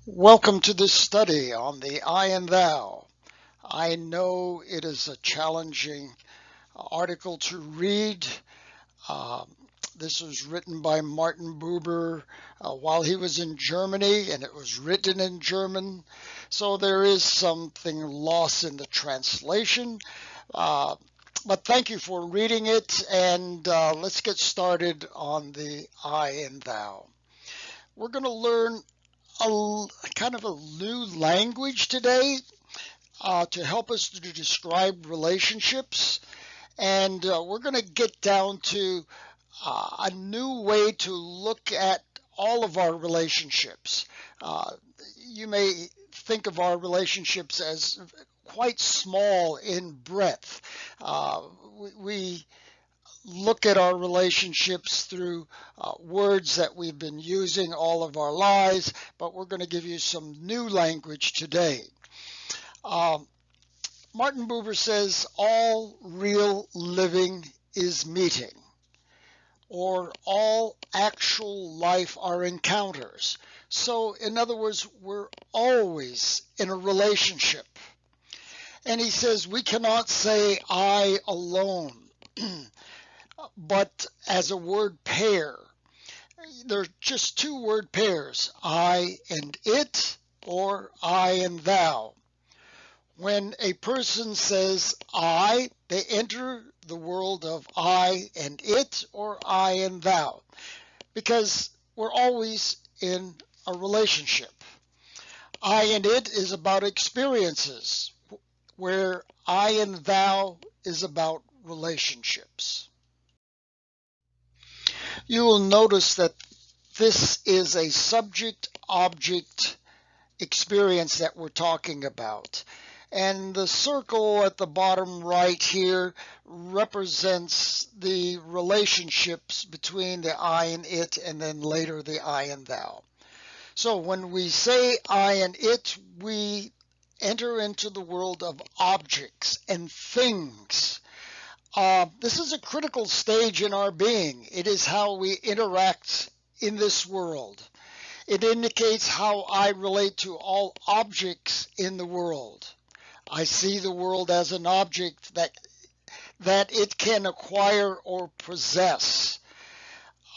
Welcome to this study on the I and Thou. I know it is a challenging article to read. Um, this was written by Martin Buber while he was in Germany, and it was written in German. So there is something lost in the translation. Uh, but thank you for reading it, and let's get started on the I and Thou. We're going to learn kind of a new language today to help us to describe relationships. And we're going to get down to a new way to look at all of our relationships. Uh, you may think of our relationships as quite small in breadth. Uh, we look at our relationships through words that we've been using all of our lives, but we're going to give you some new language today. Um, Martin Buber says all real living is meeting, or all actual life are encounters. So, in other words, we're always in a relationship. And he says we cannot say I alone, but as a word pair. There are just two word pairs, I and it or I and thou. When a person says I, they enter the world of I and it or I and thou because we're always in a relationship. I and it is about experiences, where I and thou is about relationships. You will notice that this is a subject object experience that we're talking about. And the circle at the bottom right here represents the relationships between the I and it, and then later the I and thou. So when we say I and it, we enter into the world of objects and things. This is a critical stage in our being. It is how we interact in this world. It indicates how I relate to all objects in the world. I see the world as an object that it can acquire or possess.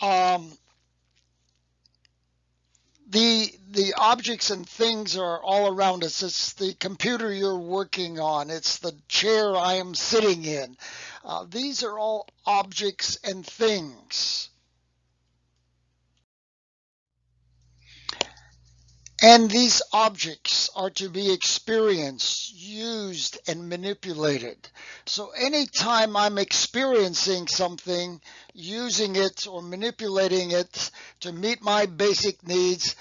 Um, the objects and things are all around us. It's the computer you're working on. It's the chair I am sitting in. These are all objects and things. And these objects are to be experienced, used, and manipulated. So anytime I'm experiencing something, using it or manipulating it to meet my basic needs,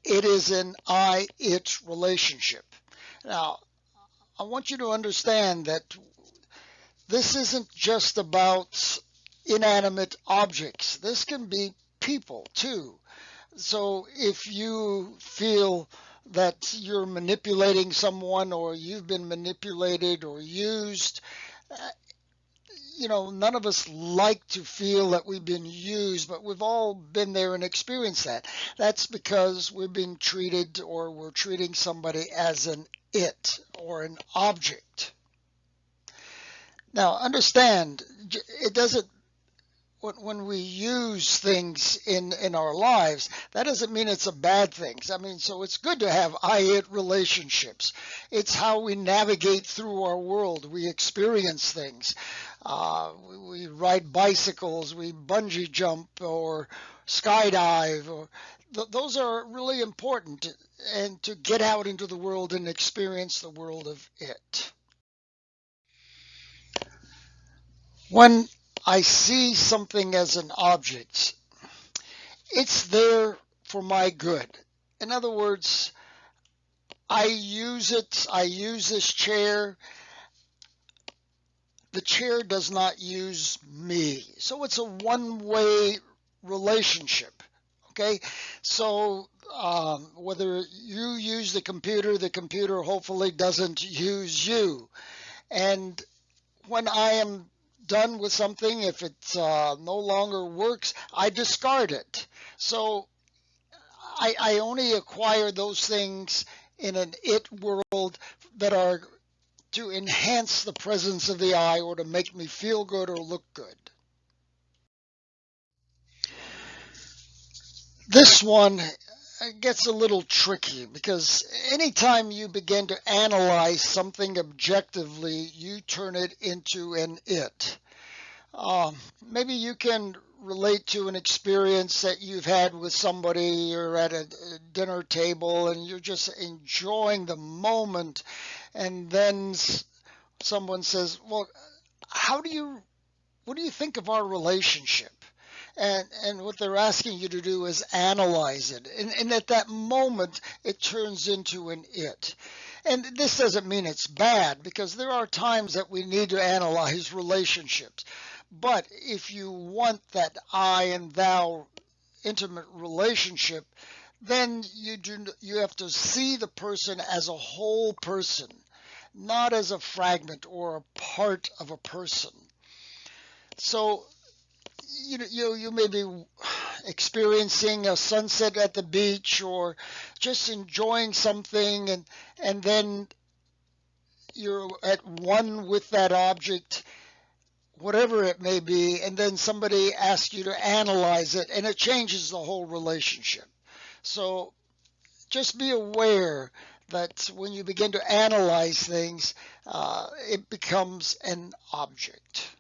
it is an I-it relationship. Now, I want you to understand that this isn't just about inanimate objects. This can be people too. So if you feel that you're manipulating someone or you've been manipulated or used, uh, none of us like to feel that we've been used, but we've all been there and experienced that. That's because we're being treated or we're treating somebody as an it or an object. Now, understand, it doesn't when we use things in our lives, that doesn't mean it's a bad thing. I mean, so it's good to have I-it relationships. It's how we navigate through our world. We experience things. We ride bicycles, we bungee jump or skydive. Or those are really important, and to get out into the world and experience the world of it. When I see something as an object, it's there for my good. In other words, I use it, I use this chair. The chair does not use me. So it's a one-way relationship. Okay, so whether you use the computer hopefully doesn't use you. And when I am done with something, if it no longer works, I discard it. So I only acquire those things in an it world that are to enhance the presence of the I or to make me feel good or look good. This one gets a little tricky because anytime you begin to analyze something objectively, you turn it into an it. Maybe you can relate to an experience that you've had with somebody. You're at a dinner table and you're just enjoying the moment, and then someone says, "Well, what do you think of our relationship?" And what they're asking you to do is analyze it. And at that moment, it turns into an it. And this doesn't mean it's bad, because there are times that we need to analyze relationships. But if you want that I and thou intimate relationship, then you have to see the person as a whole person, not as a fragment or a part of a person. So you may be experiencing a sunset at the beach or just enjoying something, and then you're at one with that object, whatever it may be, and then somebody asks you to analyze it, and it changes the whole relationship. So just be aware that when you begin to analyze things, it becomes an object.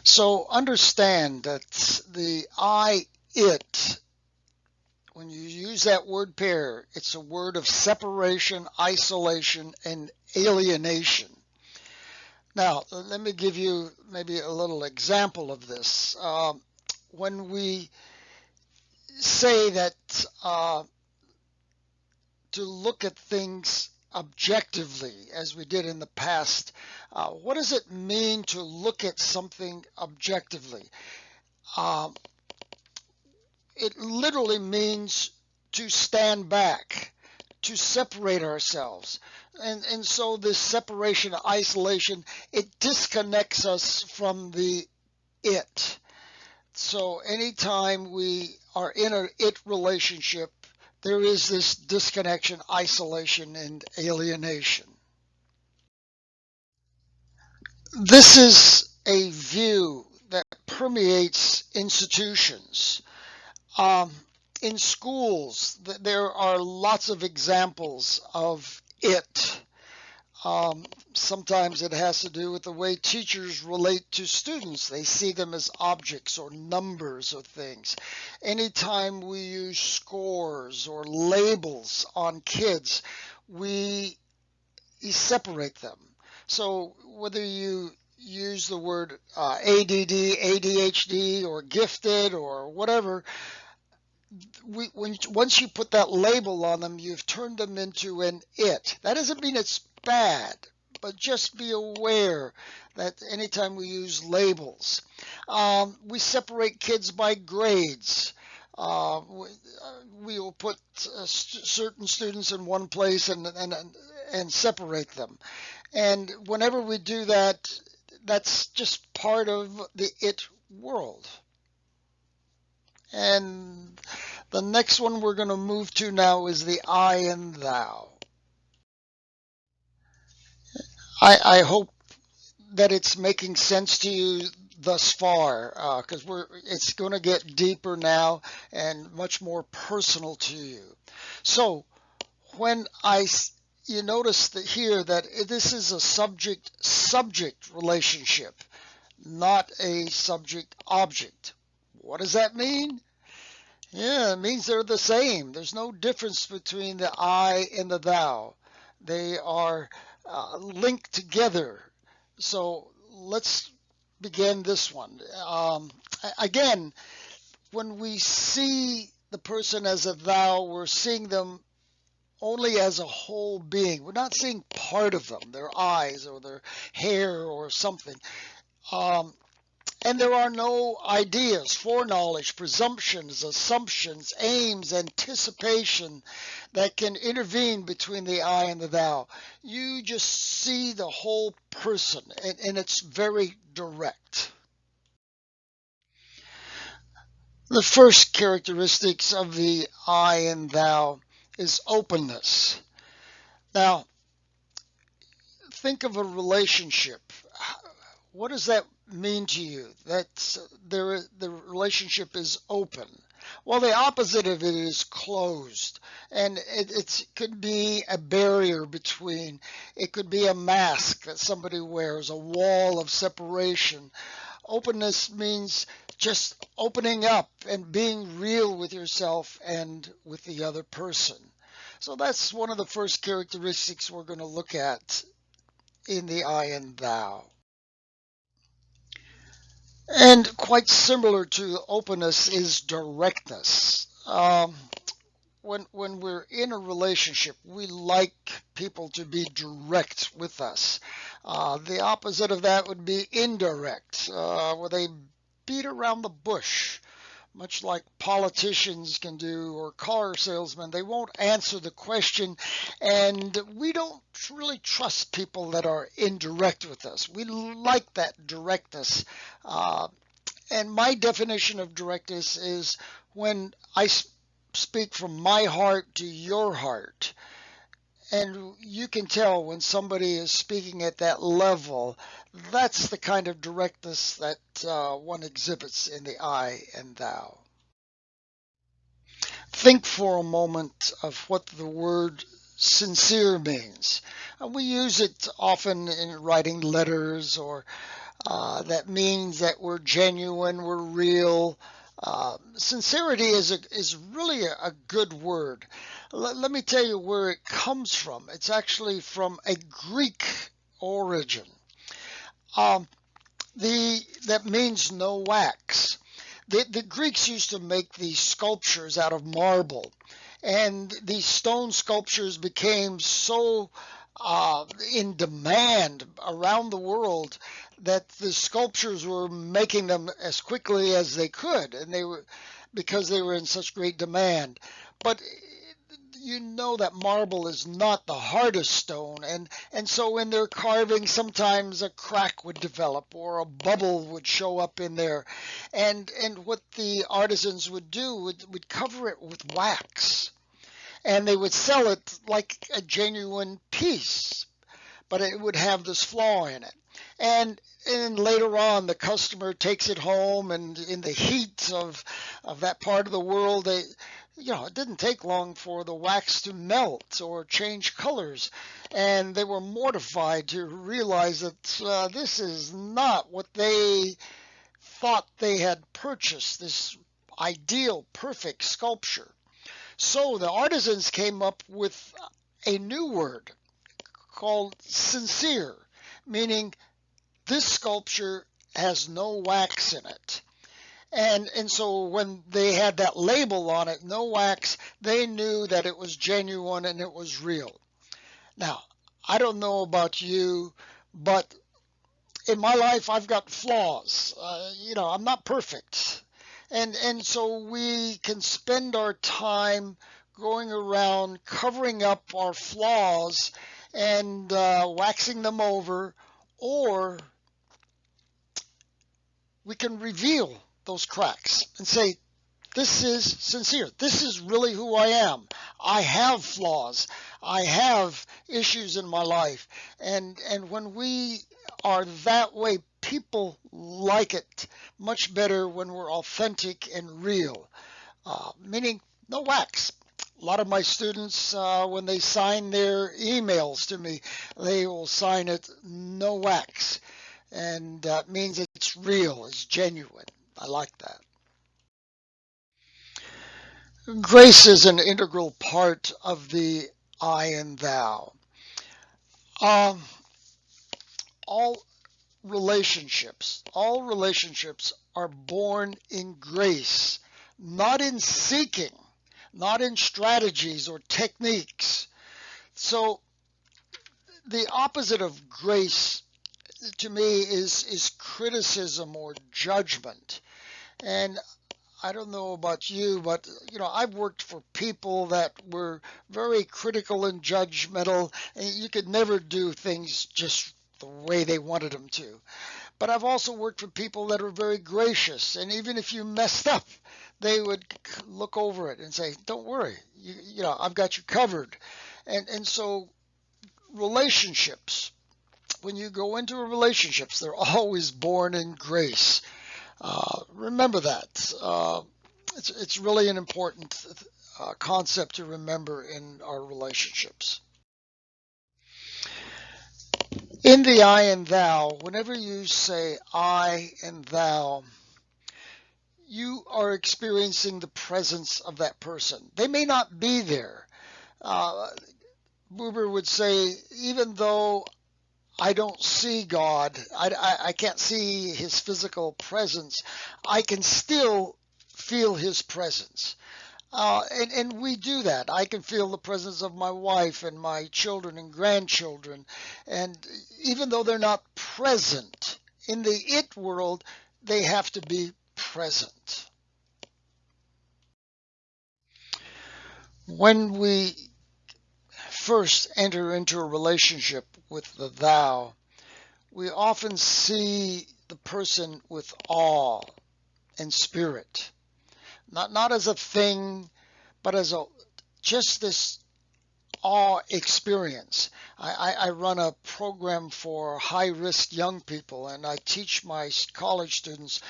So understand that the I, it, when you use that word pair, it's a word of separation, isolation, and alienation. Now, let me give you maybe a little example of this. When we say that to look at things objectively, as we did in the past, what does it mean to look at something objectively? It literally means to stand back, to separate ourselves. And so this separation, isolation, it disconnects us from the it. So anytime we are in an it relationship, there is this disconnection, isolation, and alienation. This is a view that permeates institutions. In schools, there are lots of examples of it. Sometimes it has to do with the way teachers relate to students. They see them as objects or numbers or things. Anytime we use scores or labels on kids, we separate them. So whether you use the word ADD, ADHD, or gifted, or whatever, once you put that label on them, you've turned them into an it. That doesn't mean it's bad, but just be aware that anytime we use labels, we separate kids by grades. We will put certain students in one place and separate them. And whenever we do that, that's just part of the it world. And the next one we're going to move to now is the I and thou. I hope that it's making sense to you thus far, because it's going to get deeper now and much more personal to you. So when you notice that here that this is a subject relationship, not a subject object. What does that mean? Yeah, it means they're the same. There's no difference between the I and the thou. They are linked together. So let's begin this one. Again, when we see the person as a thou, we're seeing them only as a whole being. We're not seeing part of them, their eyes or their hair or something. And there are no ideas, foreknowledge, presumptions, assumptions, aims, anticipation that can intervene between the I and the thou. You just see the whole person, and it's very direct. The first characteristics of the I and thou is openness. Now, think of a relationship. What does that mean to you? That the relationship is open. Well, the opposite of it is closed, and it could be a barrier between. It could be a mask that somebody wears, a wall of separation. Openness means just opening up and being real with yourself and with the other person. So that's one of the first characteristics we're going to look at in the I and thou. And quite similar to openness is directness. When we're in a relationship, we like people to be direct with us. The opposite of that would be indirect, where they beat around the bush, much like politicians can do or car salesmen. They won't answer the question, and we don't really trust people that are indirect with us. We like that directness. And my definition of directness is when I speak from my heart to your heart. And you can tell when somebody is speaking at that level, that's the kind of directness that one exhibits in the I and thou. Think for a moment of what the word sincere means. We use it often in writing letters, or that means that we're genuine, we're real. Sincerity is really a good word. Let me tell you where it comes from. It's actually from a Greek origin. Um, that means no wax. The Greeks used to make these sculptures out of marble, and these stone sculptures became so in demand around the world that the sculptures were making them as quickly as they could, and they were because they were in such great demand. But you know that marble is not the hardest stone, and so in their carving sometimes a crack would develop or a bubble would show up in there, and what the artisans would do would cover it with wax, and they would sell it like a genuine piece, but it would have this flaw in it. And later on, the customer takes it home, and in the heat of that part of the world, it didn't take long for the wax to melt or change colors, and they were mortified to realize that this is not what they thought they had purchased, this ideal, perfect sculpture. So the artisans came up with a new word called sincere, meaning this sculpture has no wax in it. And so when they had that label on it, no wax, they knew that it was genuine and it was real. Now, I don't know about you, but in my life, I've got flaws. I'm not perfect. And so we can spend our time going around covering up our flaws and waxing them over, or we can reveal those cracks and say, this is sincere. This is really who I am. I have flaws. I have issues in my life. And when we are that way, people like it much better when we're authentic and real, meaning no wax. A lot of my students, when they sign their emails to me, they will sign it no wax. And that means it's real, it's genuine. I like that. Grace is an integral part of the I and thou. Um, all relationships are born in grace, not in seeking, not in strategies or techniques. So the opposite of grace to me is criticism or judgment. And I don't know about you, but I've worked for people that were very critical and judgmental, and you could never do things just the way they wanted them to. But I've also worked for people that are very gracious, and even if you messed up, they would look over it and say, don't worry, you know, I've got you covered. And so relationships, when you go into relationships, they're always born in grace. Remember that. It's really an important concept to remember in our relationships. In the I and thou, whenever you say I and thou, you are experiencing the presence of that person. They may not be there. Uh, Buber would say, even though I don't see God, I can't see his physical presence, I can still feel his presence. And we do that. I can feel the presence of my wife and my children and grandchildren. And even though they're not present in the it world, they have to be present. When we first enter into a relationship with the thou, we often see the person with awe and spirit, not as a thing, but as just this awe experience. I run a program for high-risk young people, and I teach my college students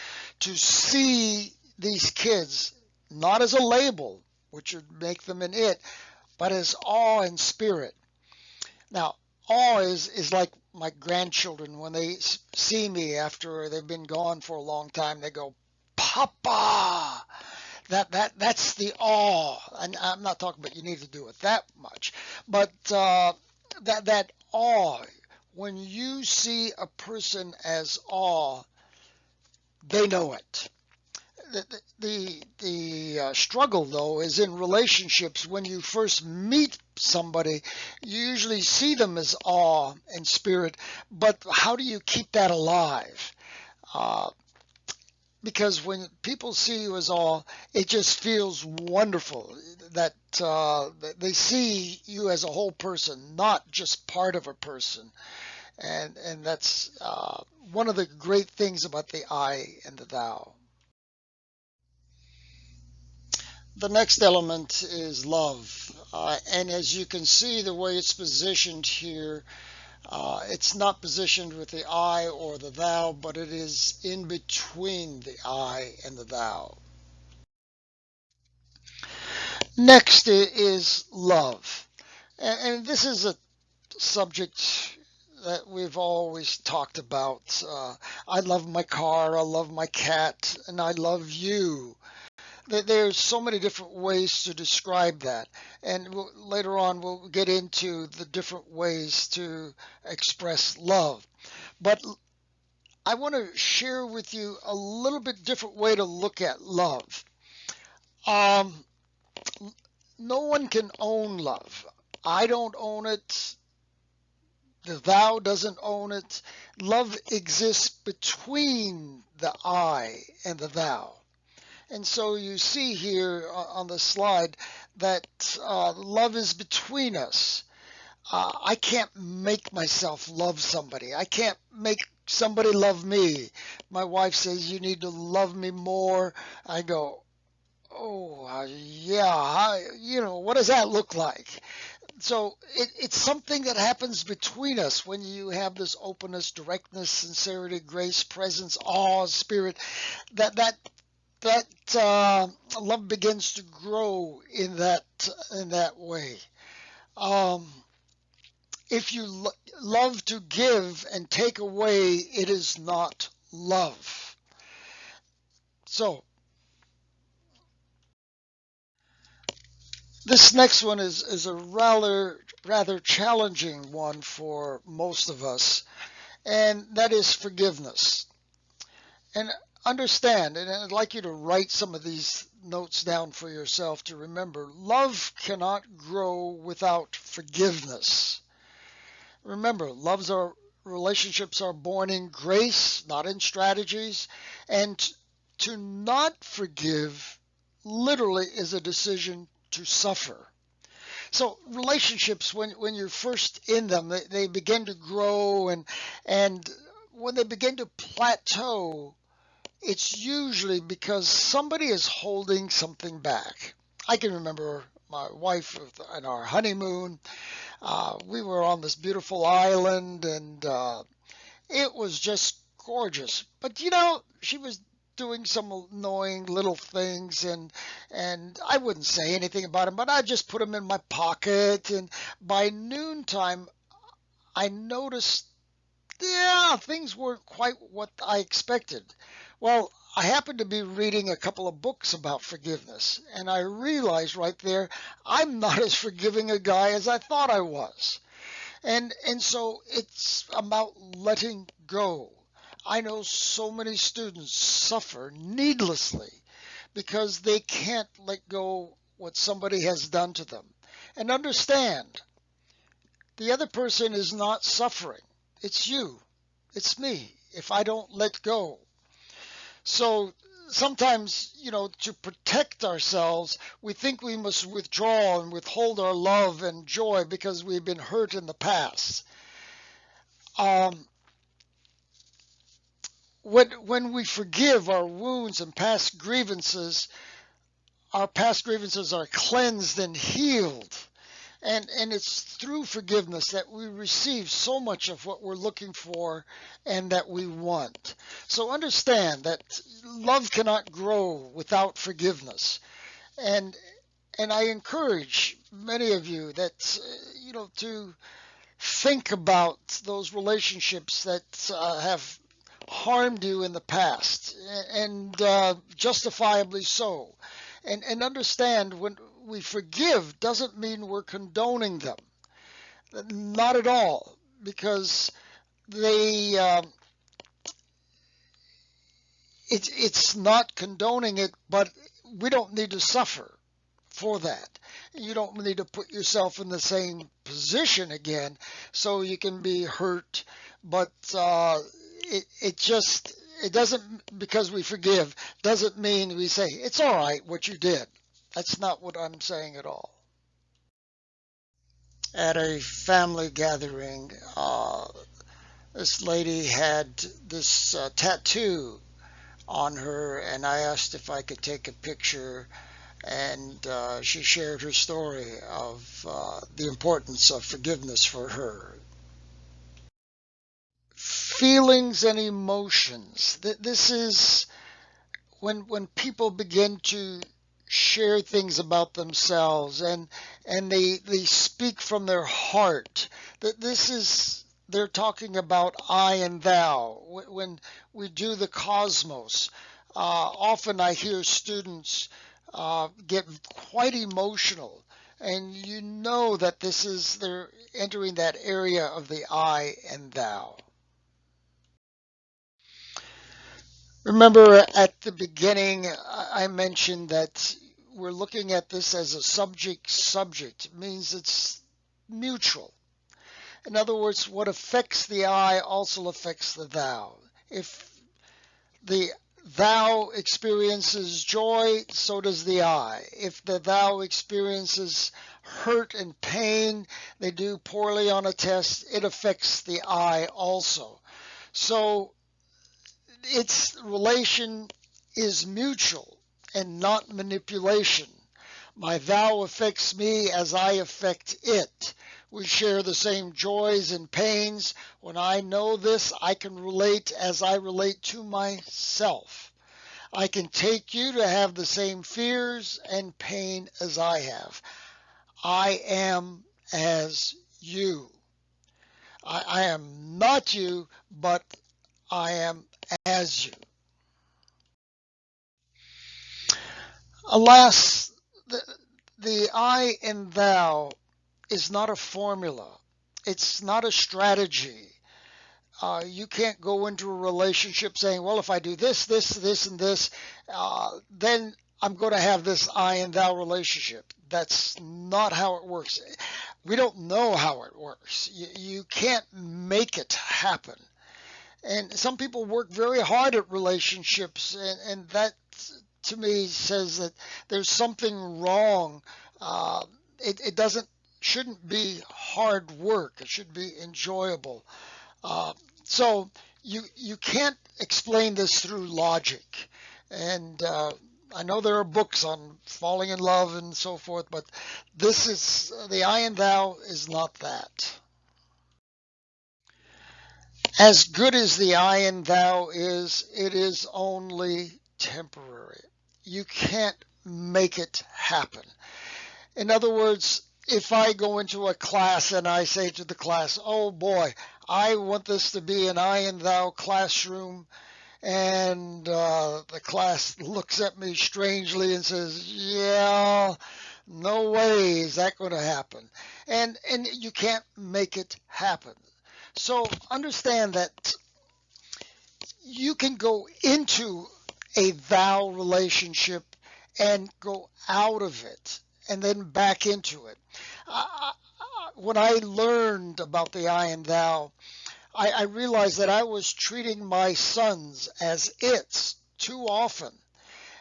to see these kids not as a label, which would make them an it, but as awe and spirit. Now, awe is like my grandchildren when they see me after they've been gone for a long time. They go, "Papa." That's the awe, and I'm not talking about you need to do it that much, but that awe. When you see a person as awe, they know it. The struggle though is in relationships. When you first meet somebody, you usually see them as awe and spirit, but how do you keep that alive? Uh, because when people see you as awe, it just feels wonderful that they see you as a whole person, not just part of a person, and that's one of the great things about the I and the thou. The next element is love. And as you can see, the way it's positioned here, it's not positioned with the I or the thou, but it is in between the I and the thou. Next is love. And this is a subject that we've always talked about. I love my car, I love my cat, and I love you. There's so many different ways to describe that, and later on we'll get into the different ways to express love. But I want to share with you a little bit different way to look at love. Um, no one can own love. I don't own it. The thou doesn't own it. Love exists between the I and the thou. And so you see here on the slide that love is between us. I can't make myself love somebody. I can't make somebody love me. My wife says, you need to love me more. I go, oh, yeah, what does that look like? So it's something that happens between us when you have this openness, directness, sincerity, grace, presence, awe, spirit, that love begins to grow in that way. Um, if you love to give and take away, it is not love. So this next one is a rather challenging one for most of us, and that is forgiveness. And understand, and I'd like you to write some of these notes down for yourself to remember, love cannot grow without forgiveness. Remember, relationships are born in grace, not in strategies, and to not forgive literally is a decision to suffer. So relationships, when you're first in them, they begin to grow, and when they begin to plateau, it's usually because somebody is holding something back. I can remember my wife and our honeymoon. We were on this beautiful island, and it was just gorgeous. But she was doing some annoying little things, and I wouldn't say anything about them, but I just put them in my pocket. And by noontime, I noticed, yeah, things weren't quite what I expected. Well, I happened to be reading a couple of books about forgiveness, and I realized right there I'm not as forgiving a guy as I thought I was. And so it's about letting go. I know so many students suffer needlessly because they can't let go what somebody has done to them. And understand, the other person is not suffering. It's you. It's me. If I don't let go. So sometimes, to protect ourselves, we think we must withdraw and withhold our love and joy because we've been hurt in the past. Um, when we forgive our wounds and our past grievances are cleansed and healed. And it's through forgiveness that we receive so much of what we're looking for and that we want. So understand that love cannot grow without forgiveness. And and I encourage many of you that to think about those relationships that have harmed you in the past, and justifiably so. And understand, when we forgive doesn't mean we're condoning them. Not at all, because they it's not condoning it, but we don't need to suffer for that. You don't need to put yourself in the same position again so you can be hurt. But it doesn't, because we forgive, doesn't mean we say, it's all right what you did. That's not what I'm saying at all. At a family gathering, this lady had this tattoo on her, and I asked if I could take a picture, and she shared her story of the importance of forgiveness for her. Feelings and emotions. This is when people begin to share things about themselves, and they speak from their heart. That this is They're talking about I and thou. When we do the cosmos, often I hear students get quite emotional, and you know that they're entering that area of the I and thou. Remember at the beginning, I mentioned that we're looking at this as a subject. It means it's mutual. In other words, what affects the I also affects the thou. If the thou experiences joy, so does the I. If the thou experiences hurt and pain, they do poorly on a test, it affects the I also. So its relation is mutual and not manipulation. My thou affects me as I affect it. We share the same joys and pains. When I know this, I can relate as I relate to myself. I can take you to have the same fears and pain as I have. I am as you. I am not you, but I am as you. Alas, the I and thou is not a formula. It's not a strategy. You can't go into a relationship saying, well, if I do this, and this, then I'm going to have this I and thou relationship. That's not how it works. We don't know how it works. You can't make it happen. And some people work very hard at relationships, and that to me says that there's something wrong. It doesn't shouldn't be hard work. It should be enjoyable. Uh, so you can't explain this through logic. And I know there are books on falling in love and so forth, but this is the I and thou is not that. As good as the I and thou is, it is only temporary. You can't make it happen. In other words, if I go into a class and I say to the class, oh boy, I want this to be an I and thou classroom, and the class looks at me strangely and says, yeah, no way is that going to happen. And you can't make it happen. So understand that you can go into a thou relationship and go out of it and then back into it. When I learned about the I and thou, I realized that I was treating my sons as its too often.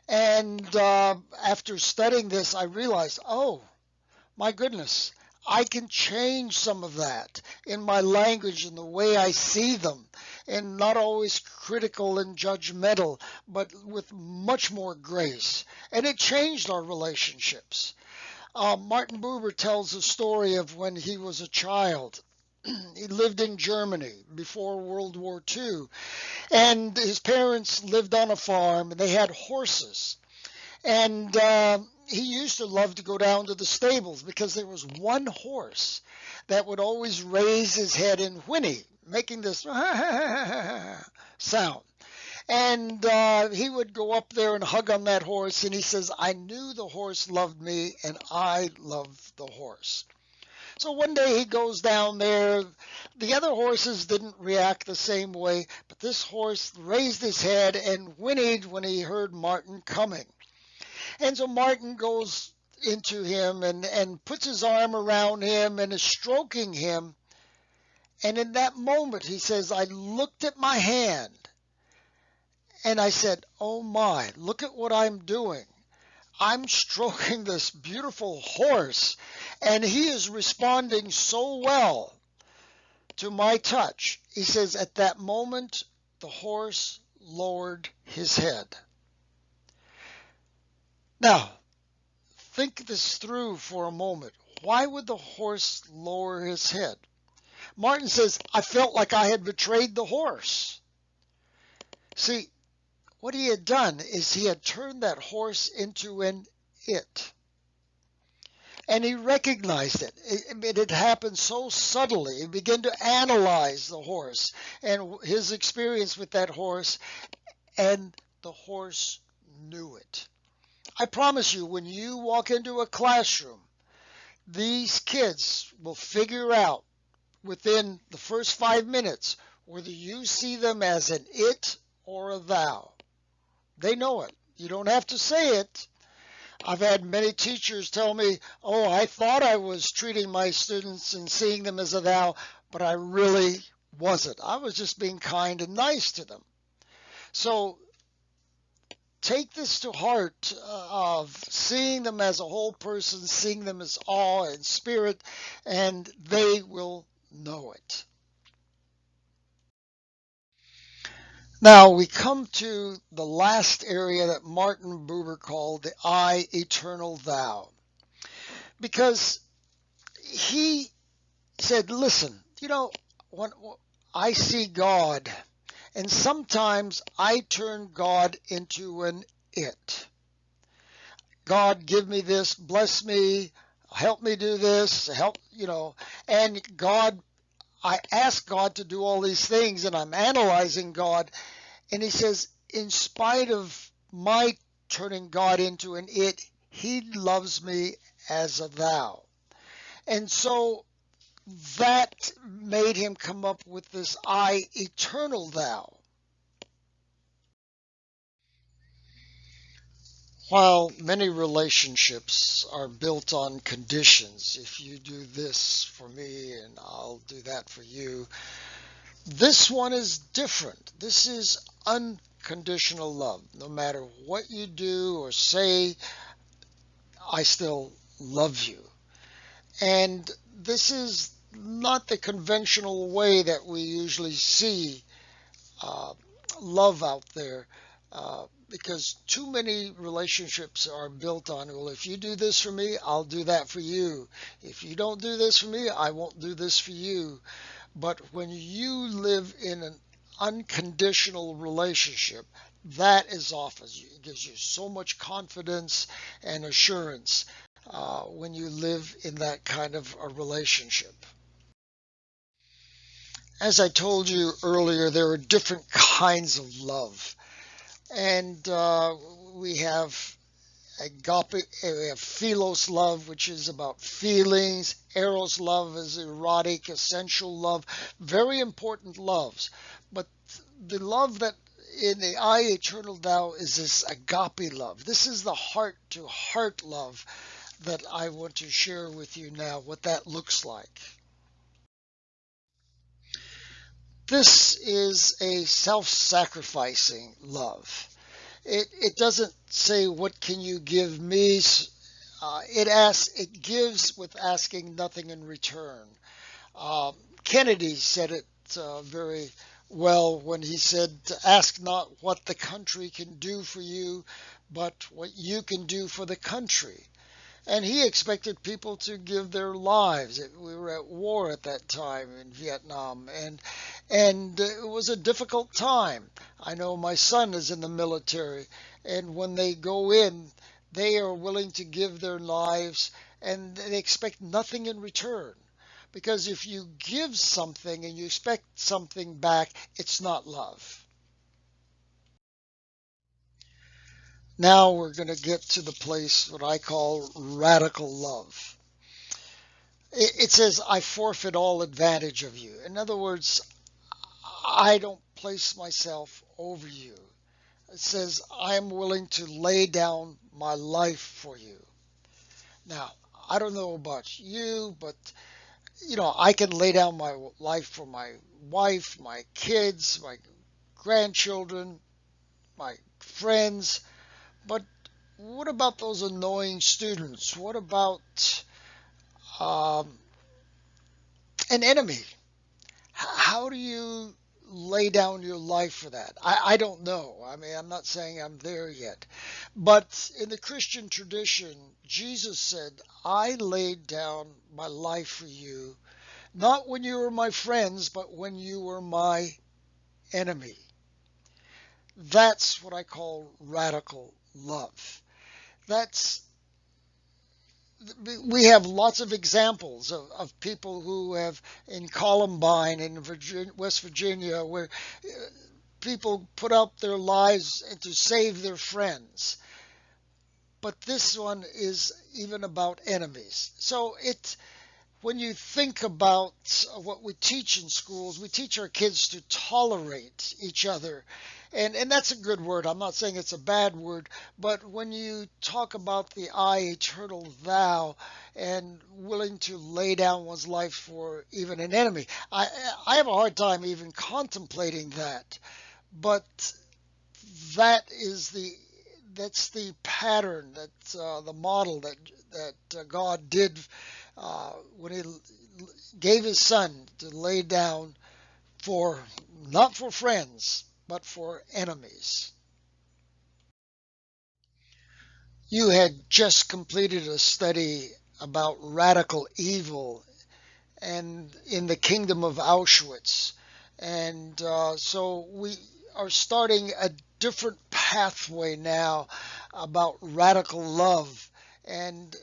And after studying this, I realized, oh, my goodness, I can change some of that in my language and the way I see them, and not always critical and judgmental, but with much more grace. And it changed our relationships. Martin Buber tells a story of when he was a child. He lived in Germany before World War II, and his parents lived on a farm, and they had horses. And he used to love to go down to the stables because there was one horse that would always raise his head and whinny, making this sound. And he would go up there and hug on that horse, and he says, I knew the horse loved me, and I loved the horse. So one day he goes down there. The other horses didn't react the same way, but this horse raised his head and whinnied when he heard Martin coming. And so Martin goes into him and puts his arm around him and is stroking him. And in that moment, he says, I looked at my hand and I said, oh my, look at what I'm doing. I'm stroking this beautiful horse, and he is responding so well to my touch. He says, at that moment, the horse lowered his head. Now, think this through for a moment. Why would the horse lower his head? Martin says, I felt like I had betrayed the horse. See, what he had done is he had turned that horse into an it. And he recognized it. It had happened so subtly. He began to analyze the horse and his experience with that horse, and the horse knew it. I promise you, when you walk into a classroom, these kids will figure out within the first 5 minutes whether you see them as an it or a thou. They know it. You don't have to say it. I've had many teachers tell me, oh, I thought I was treating my students and seeing them as a thou, but I really wasn't. I was just being kind and nice to them. So take this to heart of seeing them as a whole person, seeing them as awe and spirit, and they will know it. Now we come to the last area that Martin Buber called the I eternal thou. Because he said, listen, when I see God, and sometimes I turn God into an it. God, give me this, bless me, help me do this, and God, I ask God to do all these things, and I'm analyzing God, and he says, in spite of my turning God into an it, he loves me as a thou. And so that made him come up with this I eternal thou. While many relationships are built on conditions, if you do this for me and I'll do that for you, this one is different. This is unconditional love. No matter what you do or say, I still love you. And this is not the conventional way that we usually see uh, love out there, because too many relationships are built on, well, if you do this for me, I'll do that for you. If you don't do this for me, I won't do this for you. But when you live in an unconditional relationship, that is offers you, it gives you so much confidence and assurance when you live in that kind of a relationship. As I told you earlier, there are different kinds of love. And we have agape, we have philos love, which is about feelings. Eros love is erotic, essential love, very important loves. But the love that in the I Eternal Thou is this agape love. This is the heart to heart love that I want to share with you now, what that looks like. This is a self-sacrificing love. It doesn't say, what can you give me? It gives with asking nothing in return. Kennedy said it very well when he said, ask not what the country can do for you, but what you can do for the country. And he expected people to give their lives. We were at war at that time in Vietnam, and it was a difficult time. I know my son is in the military, and when they go in, they are willing to give their lives, and they expect nothing in return. Because if you give something and you expect something back, it's not love. Now we're going to get to the place what I call radical love. It says, I forfeit all advantage of you. In other words, I don't place myself over you. It says, I am willing to lay down my life for you. Now, I don't know about you, but I can lay down my life for my wife, my kids, my grandchildren, my friends. But what about those annoying students? What about um, an enemy? How do you lay down your life for that? I don't know. I mean, I'm not saying I'm there yet. But in the Christian tradition, Jesus said, I laid down my life for you, not when you were my friends, but when you were my enemy. That's what I call radical love. That's we have lots of examples of people who have in Columbine in West Virginia, where people put up their lives to save their friends. But this one is even about enemies. So when you think about what we teach in schools, we teach our kids to tolerate each other. And that's a good word. I'm not saying it's a bad word, but when you talk about the I, eternal thou, and willing to lay down one's life for even an enemy, I have a hard time even contemplating that. But that is that's the pattern, that the model that God did when He gave His Son to lay down for not for friends but for enemies. You had just completed a study about radical evil and in the kingdom of Auschwitz, and so we are starting a different pathway now about radical love, and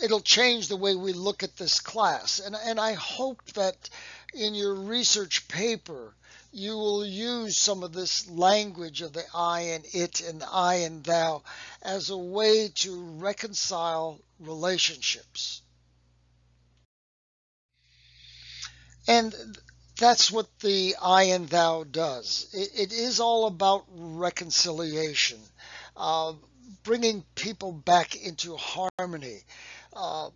it'll change the way we look at this class. And I hope that in your research paper, you will use some of this language of the I and it and I and thou as a way to reconcile relationships. And that's what the I and thou does. It is all about reconciliation, uh, bringing people back into harmony. Uh,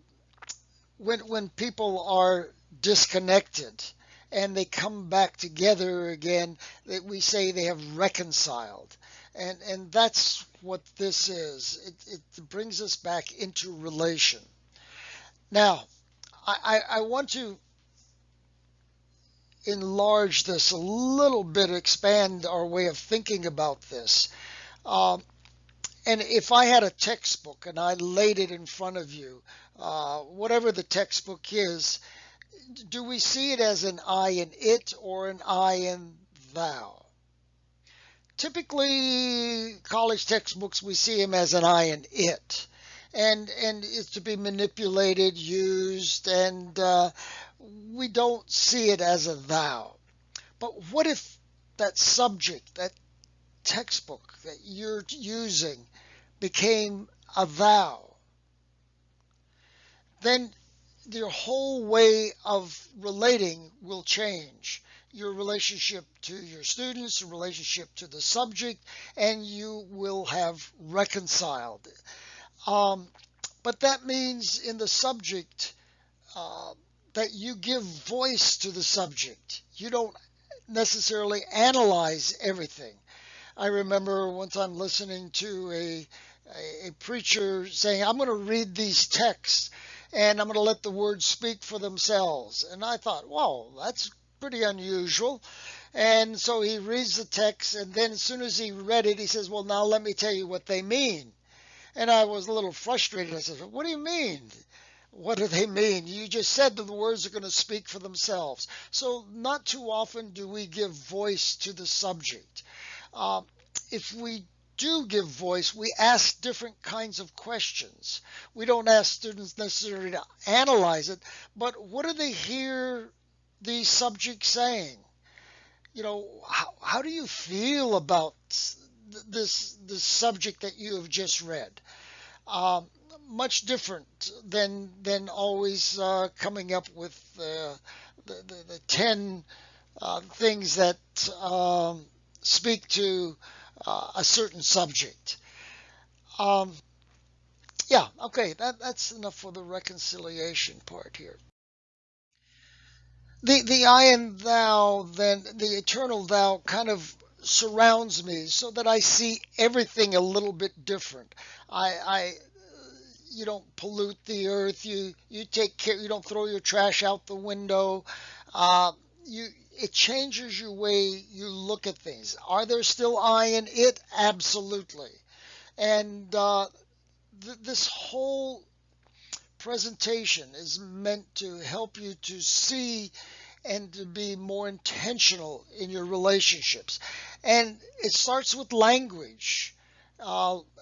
when people are disconnected and they come back together again, that we say they have reconciled. And that's what this is. It brings us back into relation. Now, I want to enlarge this a little bit, expand our way of thinking about this. And if I had a textbook and I laid it in front of you, whatever the textbook is, do we see it as an I in it or an I in thou? Typically, college textbooks, we see them as an I in it. And it's to be manipulated, used, and we don't see it as a thou. But what if that subject, that textbook that you're using became a thou? Then your whole way of relating will change. Your relationship to your students, your relationship to the subject, and you will have reconciled. But that means in the subject that you give voice to the subject. You don't necessarily analyze everything. I remember one time listening to a preacher saying, I'm going to read these texts and I'm going to let the words speak for themselves. And I thought, wow, that's pretty unusual. And so he reads the text, and then as soon as he read it, he says, well, now let me tell you what they mean. And I was a little frustrated. I said, what do you mean? What do they mean? You just said that the words are going to speak for themselves. So not too often do we give voice to the subject. If we do give voice, we ask different kinds of questions. We don't ask students necessarily to analyze it, but what do they hear the subject saying? How do you feel about this subject that you have just read? Much different than always coming up with the 10 things that speak to a certain subject. Yeah, okay, that's enough for the reconciliation part here. The I and thou, then the eternal thou kind of surrounds me so that I see everything a little bit different. I you don't pollute the earth. You take care. You don't throw your trash out the window. You It changes your way you look at things. Are there still I in it? Absolutely. And this whole presentation is meant to help you to see and to be more intentional in your relationships. And it starts with language.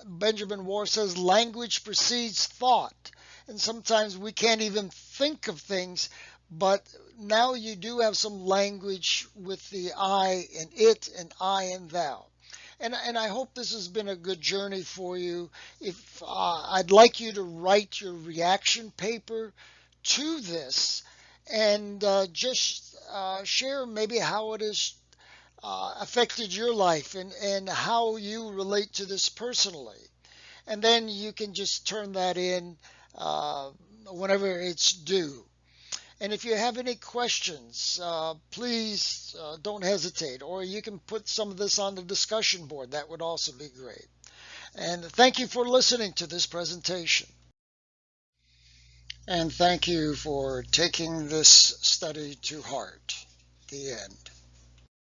Benjamin Moore says language precedes thought. And sometimes we can't even think of things, but now you do have some language with the I and it and I and thou. And I hope this has been a good journey for you. If I'd like you to write your reaction paper to this and just share maybe how it has affected your life and how you relate to this personally. And then you can just turn that in whenever it's due. And if you have any questions, please don't hesitate. Or you can put some of this on the discussion board. That would also be great. And thank you for listening to this presentation. And thank you for taking this study to heart. The end.